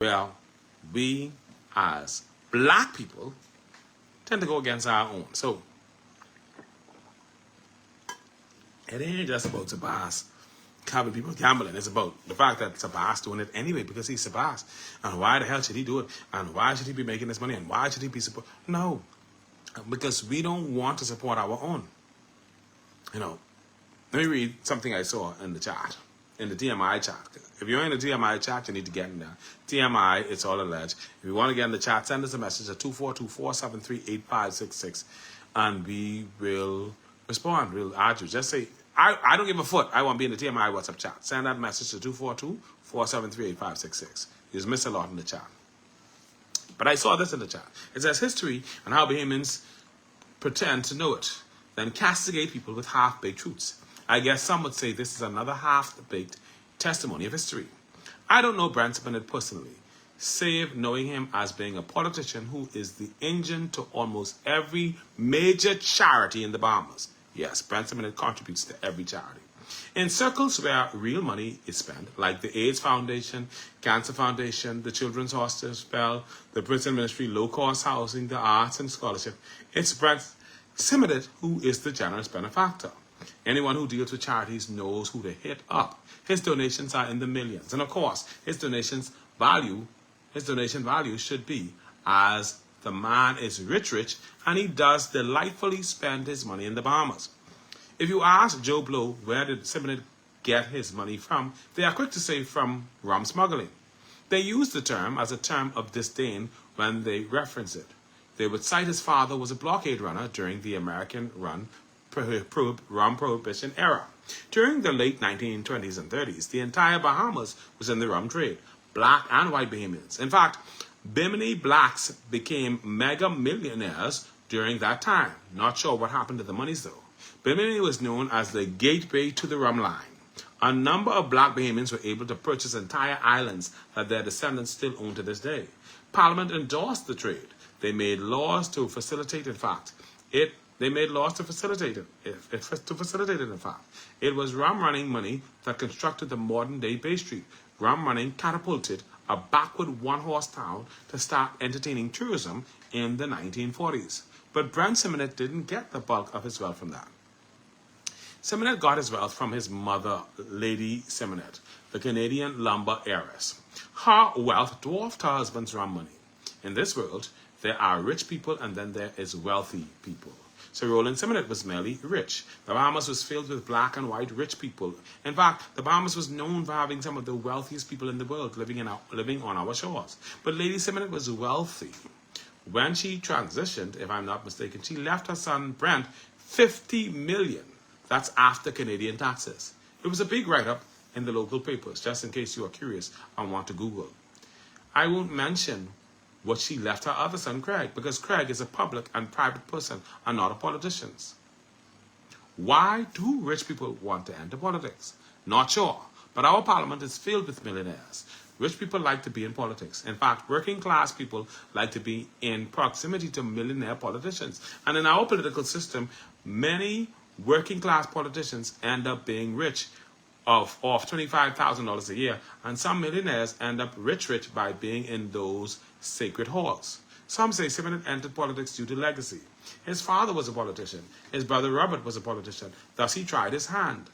Well, we as black people tend to go against our own. So it ain't just about Sabas having people gambling. It's about the fact that Sabas doing it anyway because he's Sabas. And why the hell should he do it? And why should he be making this money? And why should he be support? No, because we don't want to support our own. You know, let me read something I saw in the chat, in the TMI chat. If you're in the TMI chat, you need to get in there. TMI, it's all alleged. If you want to get in the chat, send us a message at 242-473-8566, and we will respond. We'll add you. Just say, I don't give a foot. I want to be in the TMI WhatsApp chat. Send that message to 242-473-8566. You just miss a lot in the chat. But I saw this in the chat. It says, history and how Bahamians pretend to know it, then castigate people with half-baked truths. I guess some would say this is another half-baked testimony of history. I don't know Brent Bennett personally, save knowing him as being a politician who is the engine to almost every major charity in the Bahamas. Yes, Brent Bennett contributes to every charity. In circles where real money is spent, like the AIDS Foundation, Cancer Foundation, the Children's Hospital, the Prison Ministry, low-cost housing, the arts and scholarship, it's Brent Bennett who is the generous benefactor. Anyone who deals with charities knows who to hit up. His donations are in the millions. And of course, his donation value should be, as the man is rich, and he does delightfully spend his money in the Bahamas. If you ask Joe Blow where did Simonette get his money from, they are quick to say from rum smuggling. They use the term as a term of disdain when they reference it. They would cite his father was a blockade runner during the American rum prohibition era. During the late 1920s and 30s, the entire Bahamas was in the rum trade, black and white Bahamians. In fact, Bimini blacks became mega millionaires during that time. Not sure what happened to the monies though. Bimini was known as the gateway to the rum line. A number of black Bahamians were able to purchase entire islands that their descendants still own to this day. Parliament endorsed the trade. They made laws to facilitate, in fact. It was rum running money that constructed the modern-day Bay Street. Rum running catapulted a backward one-horse town to start entertaining tourism in the 1940s. But Brent Simonette didn't get the bulk of his wealth from that. Simonette got his wealth from his mother, Lady Simonette, the Canadian lumber heiress. Her wealth dwarfed her husband's rum money. In this world, there are rich people and then there is wealthy people. So Roland Simonette was merely rich. The Bahamas was filled with black and white rich people. In fact, the Bahamas was known for having some of the wealthiest people in the world living on our shores. But Lady Simonette was wealthy. When she transitioned, if I'm not mistaken, she left her son Brent $50 million. That's after Canadian taxes. It was a big write-up in the local papers, just in case you are curious and want to Google. I won't mention what she left her other son, Craig, because Craig is a public and private person and not a politician. Why do rich people want to enter politics? Not sure, but our parliament is filled with millionaires. Rich people like to be in politics. In fact, working class people like to be in proximity to millionaire politicians. And in our political system, many working class politicians end up being rich off $25,000 a year, and some millionaires end up rich by being in those sacred halls. Some say Simonette entered politics due to legacy. His father was a politician. His brother Robert was a politician. Thus he tried his hand.